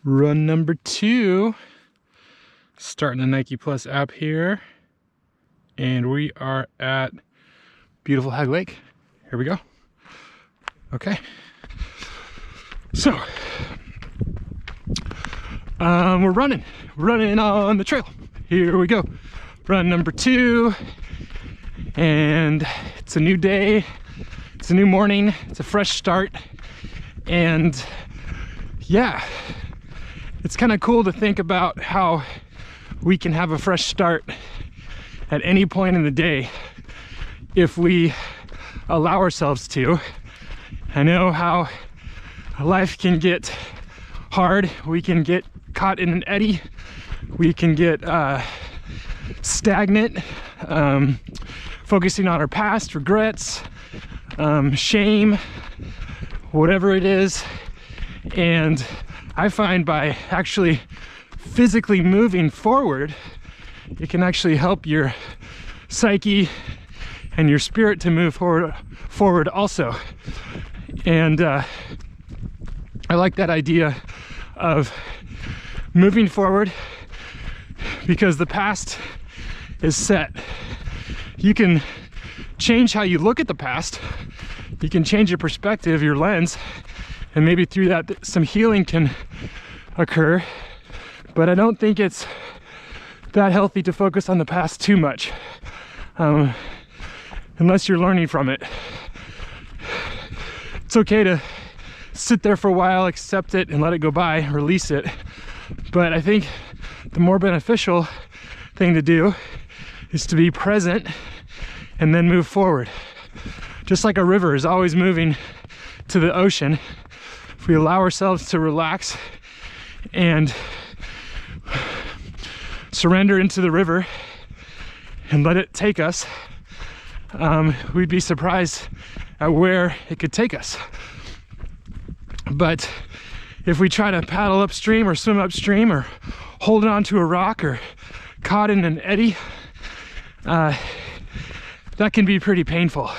Run number 2, starting the Nike Plus app here, and we are at beautiful Hag Lake. Here we go. Okay, so we're running on the trail. Here we go. Run number 2, and it's a new day, it's a new morning, it's a fresh start, and yeah, it's kind of cool to think about how we can have a fresh start at any point in the day if we allow ourselves to. I know how life can get hard. We can get caught in an eddy. We can get stagnant, focusing on our past, regrets, shame, whatever it is. And I find by actually physically moving forward, it can actually help your psyche and your spirit to move forward also. And I like that idea of moving forward because the past is set. You can change how you look at the past. You can change your perspective, your lens, and maybe through that some healing can occur. But I don't think it's that healthy to focus on the past too much, unless you're learning from it. It's okay to sit there for a while, accept it, and let it go by, release it. But I think the more beneficial thing to do is to be present and then move forward. Just like a river is always moving to the ocean, if we allow ourselves to relax and surrender into the river and let it take us, we'd be surprised at where it could take us. But if we try to paddle upstream or swim upstream or hold on to a rock or caught in an eddy, that can be pretty painful.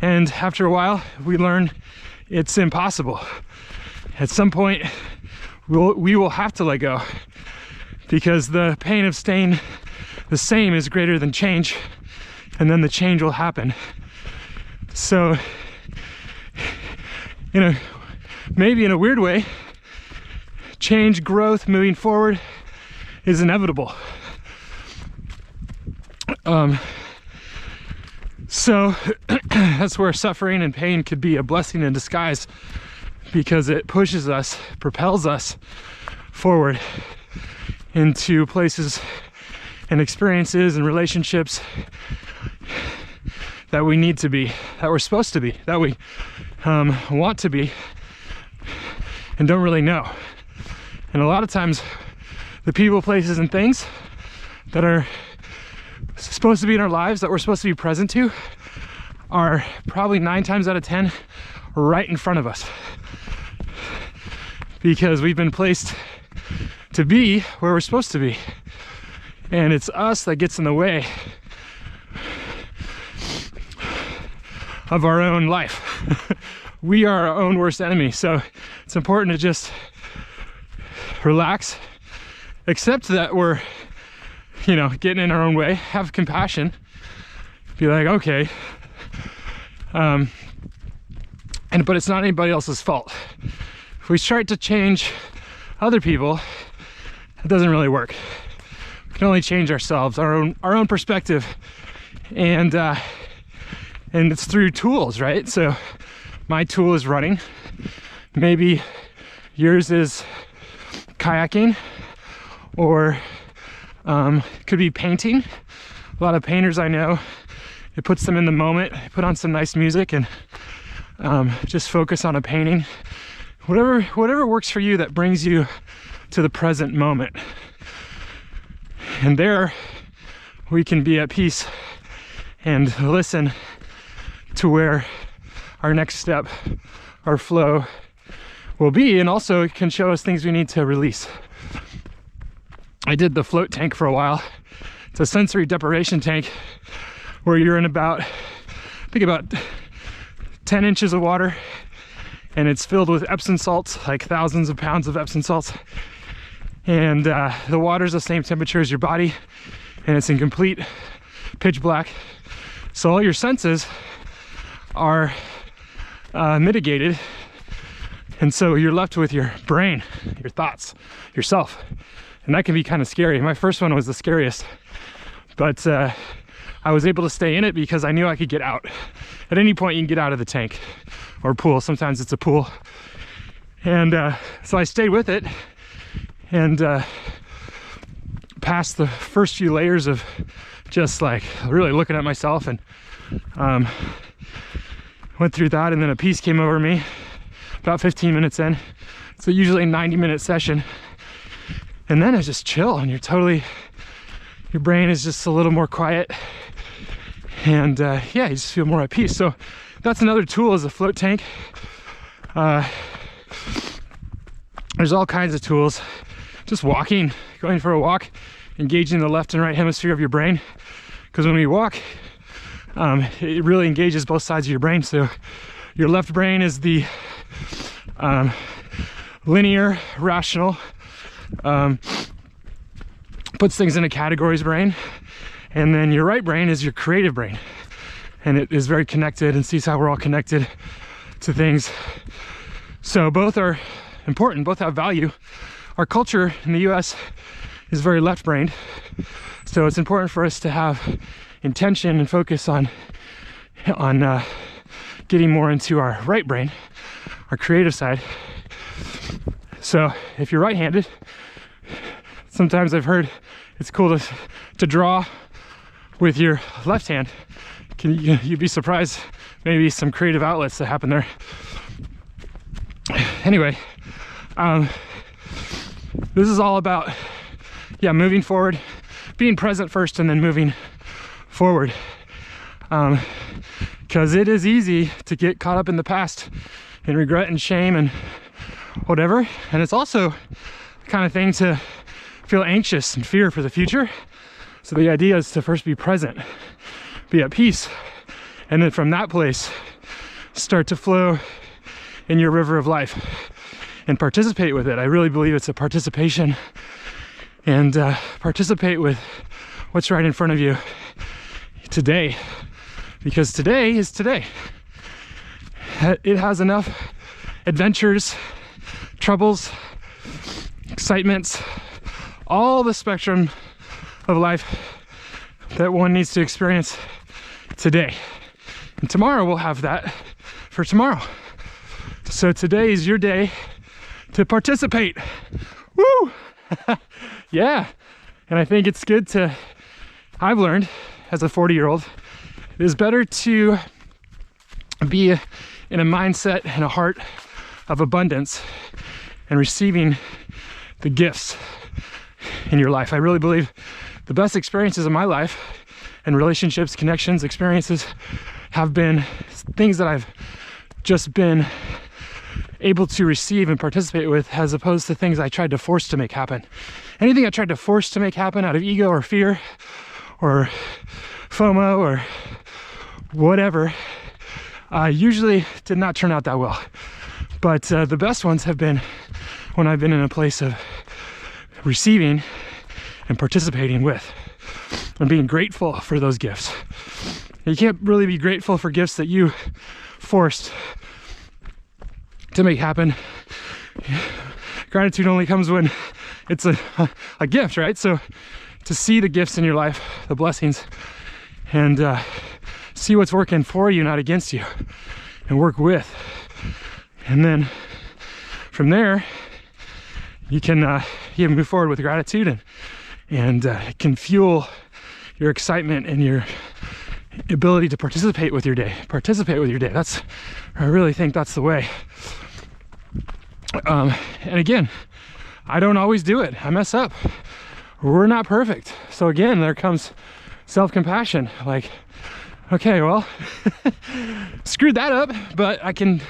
And after a while, we learn it's impossible. At some point, we will have to let go because the pain of staying the same is greater than change, and then the change will happen. So, maybe in a weird way, change, growth, moving forward is inevitable. So that's where suffering and pain could be a blessing in disguise, because it pushes us, propels us forward into places and experiences and relationships that we need to be, that we're supposed to be, that we want to be and don't really know. And a lot of times the people, places, and things that are supposed to be in our lives, that we're supposed to be present to, are probably 9 times out of 10 right in front of us, because we've been placed to be where we're supposed to be, and it's us that gets in the way of our own life. We are our own worst enemy. So it's important to just relax, accept that we're getting in our own way, have compassion, be like, okay, but it's not anybody else's fault. If we start to change other people, it doesn't really work. We can only change ourselves, our own perspective, and it's through tools, right? So my tool is running. Maybe yours is kayaking, or could be painting. A lot of painters I know, it puts them in the moment. They put on some nice music and just focus on a painting. Whatever works for you that brings you to the present moment. And there we can be at peace and listen to where our next step, our flow will be, and also it can show us things we need to release. I did the float tank for a while. It's a sensory deprivation tank where you're in about 10 inches of water, and it's filled with Epsom salts, like thousands of pounds of Epsom salts. And the water's the same temperature as your body, and it's in complete pitch black. So all your senses are mitigated, and so you're left with your brain, your thoughts, yourself, and that can be kind of scary. My first one was the scariest, but I was able to stay in it because I knew I could get out. At any point you can get out of the tank or pool. Sometimes it's a pool. And so I stayed with it, and past the first few layers of just like really looking at myself, and went through that, and then a peace came over me about 15 minutes in. So usually a 90-minute session, and then it's just chill, and your brain is just a little more quiet, and yeah, you just feel more at peace. So that's another tool, is a float tank. There's all kinds of tools. Just walking, going for a walk, engaging the left and right hemisphere of your brain, because when we walk, it really engages both sides of your brain. So your left brain is the linear, rational, puts things into categories brain, and then your right brain is your creative brain, and it is very connected and sees how we're all connected to things. So both are important, both have value. Our culture in the US is very left-brained, so it's important for us to have intention and focus on getting more into our right brain, our creative side. So if you're right-handed, sometimes I've heard it's cool to draw with your left hand. You'd be surprised, maybe some creative outlets that happen there. Anyway, this is all about, yeah, moving forward, being present first, and then moving forward. Because it is easy to get caught up in the past and regret and shame and whatever. And it's also the kind of thing to feel anxious and fear for the future. So the idea is to first be present, be at peace, and then from that place, start to flow in your river of life and participate with it. I really believe it's a participation, and participate with what's right in front of you today, because today is today. It has enough adventures, troubles, excitements, all the spectrum of life that one needs to experience today. And tomorrow we'll have that for tomorrow. So today is your day to participate. Woo! Yeah. And I think it's good to, I've learned as a 40-year-old, it is better to be in a mindset and a heart of abundance and receiving the gifts in your life. I really believe the best experiences of my life and relationships, connections, experiences have been things that I've just been able to receive and participate with, as opposed to things I tried to force to make happen. Anything I tried to force to make happen out of ego or fear or FOMO or whatever, usually did not turn out that well. But the best ones have been when I've been in a place of receiving and participating with, and being grateful for those gifts. You can't really be grateful for gifts that you forced to make happen. Gratitude only comes when it's a gift, right? So to see the gifts in your life, the blessings, and see what's working for you, not against you, and work with. And then from there, you can move forward with gratitude, and it can fuel your excitement and your ability to participate with your day. I really think that's the way. And again, I don't always do it. I mess up. We're not perfect. So again, there comes self-compassion. Like, okay, well, screwed that up, but I can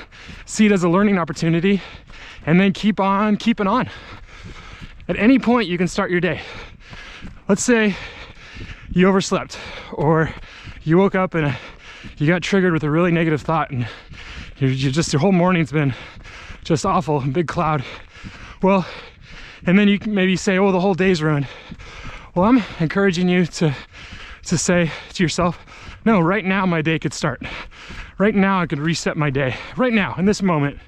see it as a learning opportunity, and then keep on keeping on. At any point, you can start your day. Let's say you overslept, or you woke up and you got triggered with a really negative thought, and your whole morning's been just awful, big cloud. Well, and then you can maybe say, oh, the whole day's ruined. Well, I'm encouraging you to say to yourself, no, right now my day could start. Right now I could reset my day. Right now, in this moment,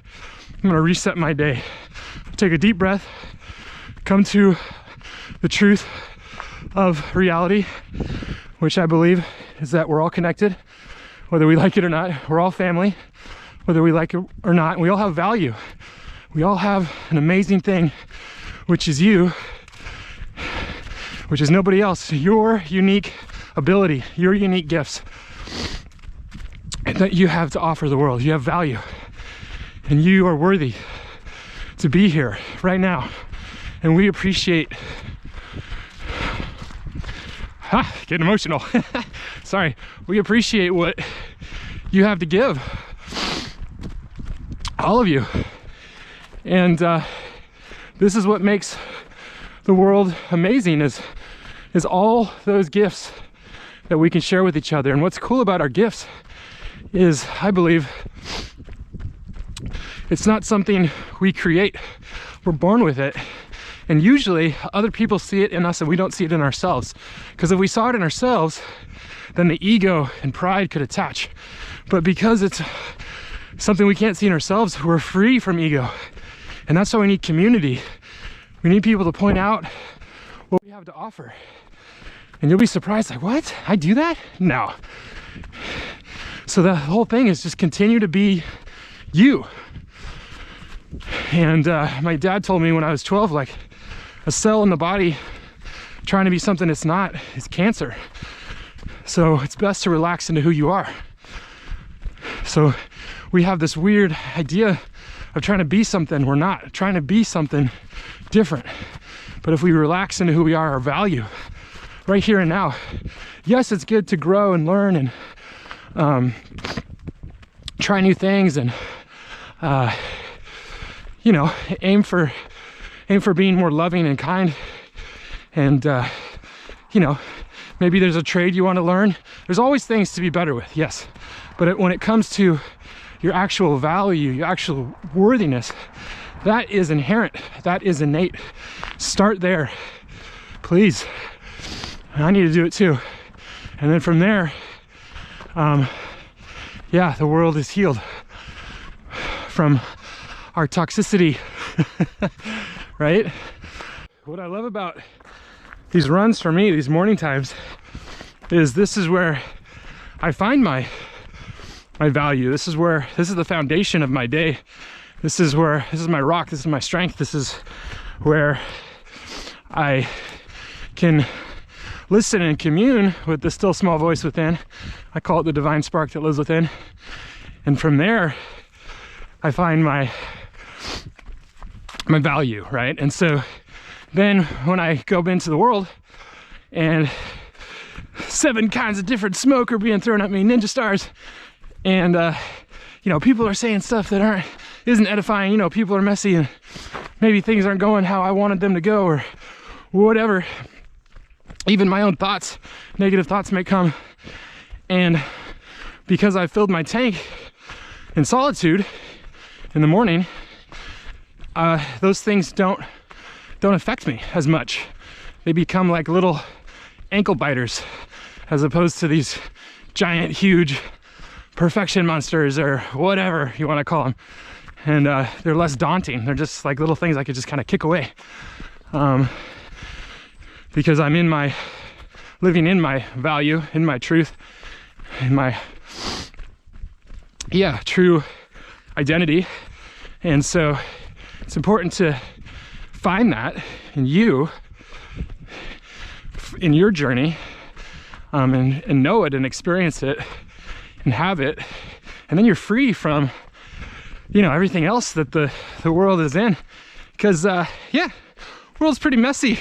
I'm gonna reset my day. Take a deep breath, come to the truth of reality, which I believe is that we're all connected, whether we like it or not. We're all family, whether we like it or not. We all have value. We all have an amazing thing, which is you, which is nobody else. Your unique ability, your unique gifts that you have to offer the world. You have value, and you are worthy to be here right now. And we appreciate, getting emotional. Sorry. We appreciate what you have to give, all of you. And this is what makes the world amazing, is all those gifts that we can share with each other. And what's cool about our gifts is, I believe, it's not something we create. We're born with it. And usually other people see it in us and we don't see it in ourselves. Because if we saw it in ourselves, then the ego and pride could attach. But because it's something we can't see in ourselves, we're free from ego. And that's why we need community. We need people to point out what we have to offer. And you'll be surprised, like, what? I do that? No. So the whole thing is just continue to be you. And my dad told me when I was 12, like, a cell in the body trying to be something it's not is cancer. So it's best to relax into who you are. So we have this weird idea of trying to be something we're not, trying to be something different. But if we relax into who we are, our value, right here and now, yes, it's good to grow and learn and try new things and you know, aim for being more loving and kind. And you know, maybe there's a trade you want to learn. There's always things to be better with, yes. But when it comes to your actual value, your actual worthiness, that is inherent, that is innate. Start there, please. I need to do it too. And then from there, yeah, the world is healed from our toxicity, right? What I love about these runs for me, these morning times, is this is where I find my value. This is the foundation of my day. This is my rock, this is my strength. This is where I can listen and commune with the still small voice within. I call it the divine spark that lives within. And from there, I find my value, right? And so then when I go into the world and 7 kinds of different smoke are being thrown at me, ninja stars, and you know, people are saying stuff that isn't edifying, you know, people are messy and maybe things aren't going how I wanted them to go or whatever. Even my own thoughts, negative thoughts may come. And because I filled my tank in solitude in the morning, those things don't affect me as much. They become like little ankle biters as opposed to these giant, huge perfection monsters or whatever you want to call them. And they're less daunting. They're just like little things I could just kind of kick away. Because I'm living in my value, in my truth, in my, yeah, true identity. And so it's important to find that in you, in your journey, and know it and experience it and have it. And then you're free from, you know, everything else that the world is in. Because, yeah, world's pretty messy.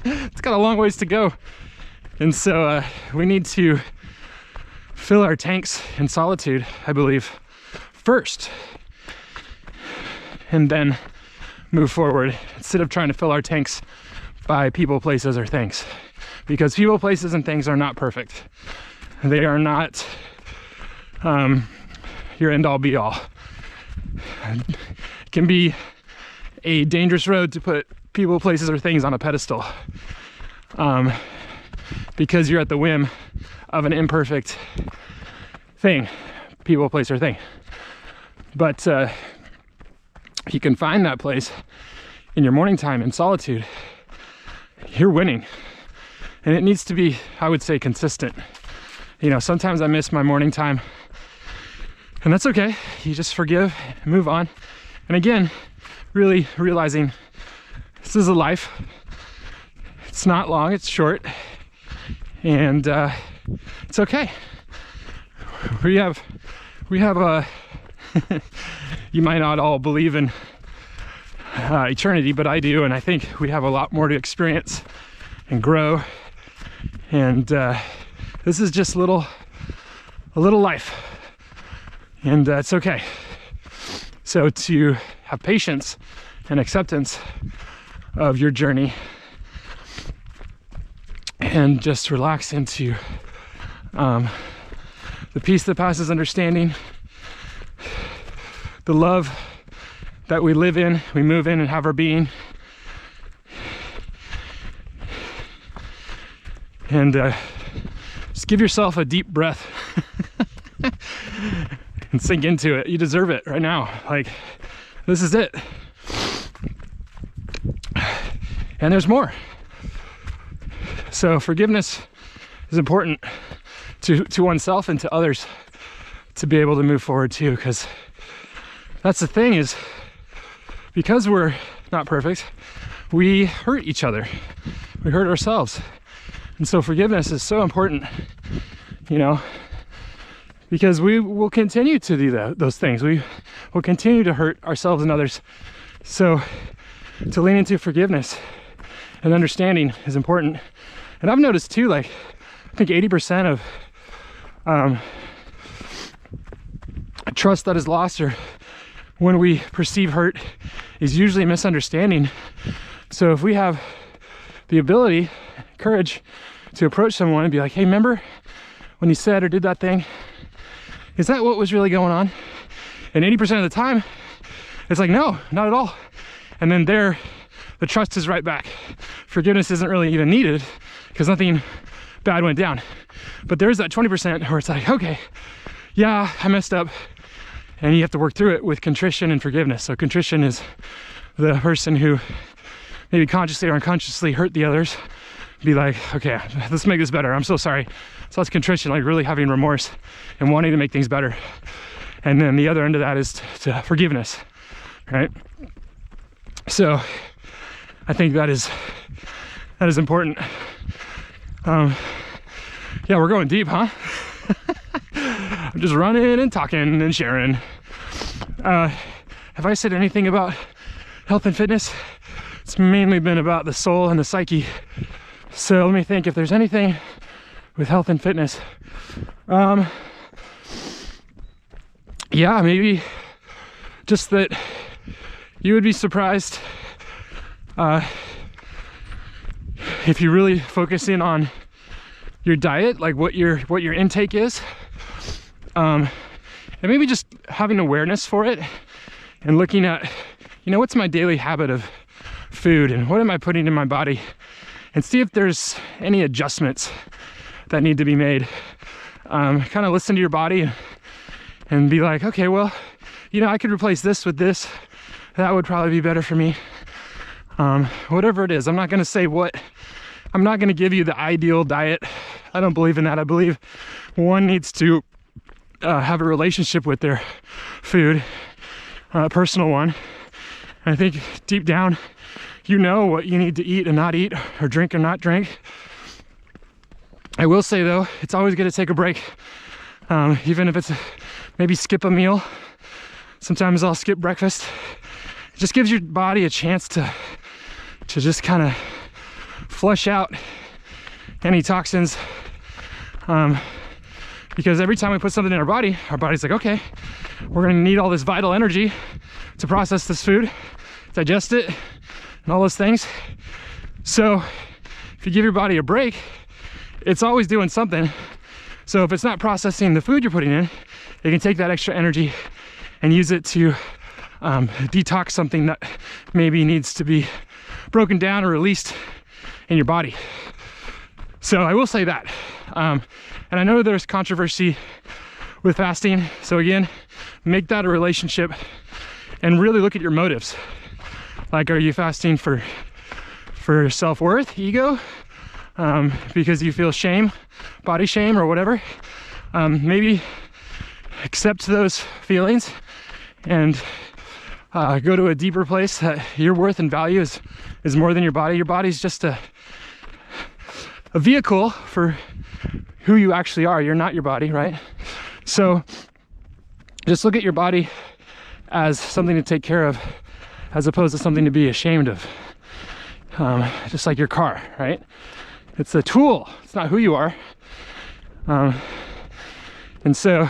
It's got a long ways to go. And so we need to fill our tanks in solitude, I believe, first. And then move forward instead of trying to fill our tanks by people, places, or things. Because people, places, and things are not perfect. They are not, your end all be all. It can be a dangerous road to put people, places, or things on a pedestal, because you're at the whim of an imperfect thing, people, place, or thing. But you can find that place in your morning time in solitude. You're winning. And it needs to be, I would say, consistent. You know, sometimes I miss my morning time, and that's okay. You just forgive, move on. And again, really realizing this is a life. It's not long, it's short, and it's okay. We have you might not all believe in eternity, but I do, and I think we have a lot more to experience and grow. And this is just a little life, and it's okay. So to have patience and acceptance of your journey, and just relax into the peace that passes understanding, the love that we live in, we move in and have our being. And just give yourself a deep breath and sink into it. You deserve it right now. Like, this is it. And there's more. So forgiveness is important to oneself and to others to be able to move forward too, because that's the thing, is because we're not perfect, we hurt each other. We hurt ourselves. And so forgiveness is so important, you know, because we will continue to do those things. We will continue to hurt ourselves and others. So to lean into forgiveness and understanding is important. And I've noticed too, like, I think 80% of trust that is lost, or when we perceive hurt, is usually misunderstanding. So if we have the ability, courage to approach someone and be like, hey, remember when you said or did that thing? Is that what was really going on? And 80% of the time, it's like, no, not at all. And then there, the trust is right back. Forgiveness isn't really even needed because nothing bad went down. But there's that 20% where it's like, okay, yeah, I messed up. And you have to work through it with contrition and forgiveness. So contrition is the person who maybe consciously or unconsciously hurt the others. Be like, okay, let's make this better. I'm so sorry. So that's contrition, like really having remorse and wanting to make things better. And then the other end of that is to forgiveness, right? So I think that is important. Yeah, we're going deep, huh? I'm just running and talking and sharing. Have I said anything about health and fitness? It's mainly been about the soul and the psyche. So let me think if there's anything with health and fitness. Yeah, maybe just that you would be surprised if you really focus in on your diet, like what your intake is, and maybe just having awareness for it and looking at, you know, what's my daily habit of food and what am I putting in my body, and see if there's any adjustments that need to be made. Kind of listen to your body and be like, okay, well, you know, I could replace this with this. That would probably be better for me. Whatever it is, I'm not going to say what, I'm not going to give you the ideal diet. I don't believe in that. I believe one needs to have a relationship with their food, a personal one. And I think deep down, you know what you need to eat and not eat, or drink and not drink. I will say though, it's always good to take a break. Even if it's maybe skip a meal. Sometimes I'll skip breakfast. It just gives your body a chance to just kind of flush out any toxins. Because every time we put something in our body's like, okay, we're gonna need all this vital energy to process this food, digest it, and all those things. So if you give your body a break, it's always doing something. So if it's not processing the food you're putting in, you can take that extra energy and use it to detox something that maybe needs to be broken down or released in your body. So I will say that. And I know there's controversy with fasting. So again, make that a relationship and really look at your motives. Like, are you fasting for self-worth, ego, because you feel shame, body shame or whatever? Maybe accept those feelings and go to a deeper place that your worth and value is more than your body. Your body's just a vehicle for who you actually are. You're not your body, right? So just look at your body as something to take care of, as opposed to something to be ashamed of. Just like your car, right? It's a tool, it's not who you are. And so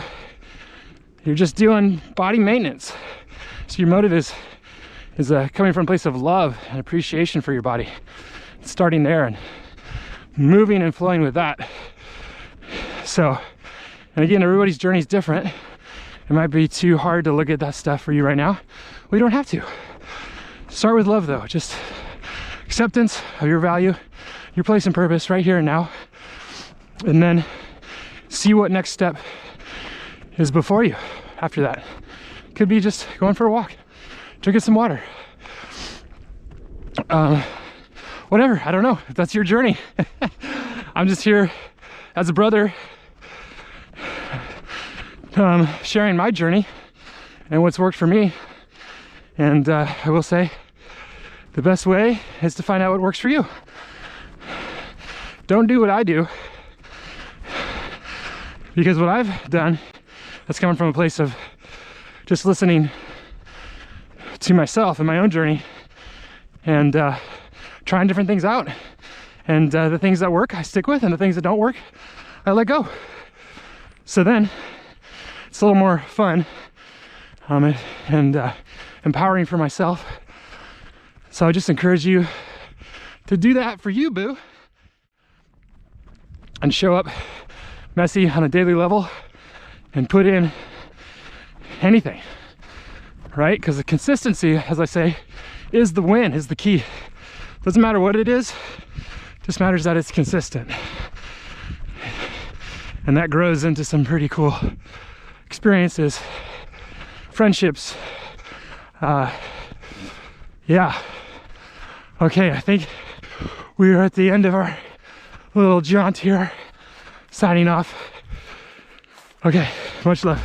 you're just doing body maintenance. So your motive is coming from a place of love and appreciation for your body. Starting there and moving and flowing with that. So, and again, everybody's journey is different. It might be too hard to look at that stuff for you right now. Well, you don't have to. Start with love though, just acceptance of your value, your place and purpose right here and now. And then see what next step is before you after that. Could be just going for a walk, drinking some water. Whatever, I don't know if that's your journey. I'm just here as a brother, sharing my journey and what's worked for me. And I will say the best way is to find out what works for you. Don't do what I do, because what I've done that's coming from a place of just listening to myself and my own journey and trying different things out. And the things that work, I stick with, and the things that don't work, I let go. So then it's a little more fun and empowering for myself. So I just encourage you to do that for you, boo. And show up messy on a daily level and put in anything, right? Because the consistency, as I say, is the win, is the key. Doesn't matter what it is, just matters that it's consistent. And that grows into some pretty cool experiences, friendships. Yeah. Okay, I think we are at the end of our little jaunt here. Signing off. Okay, much love.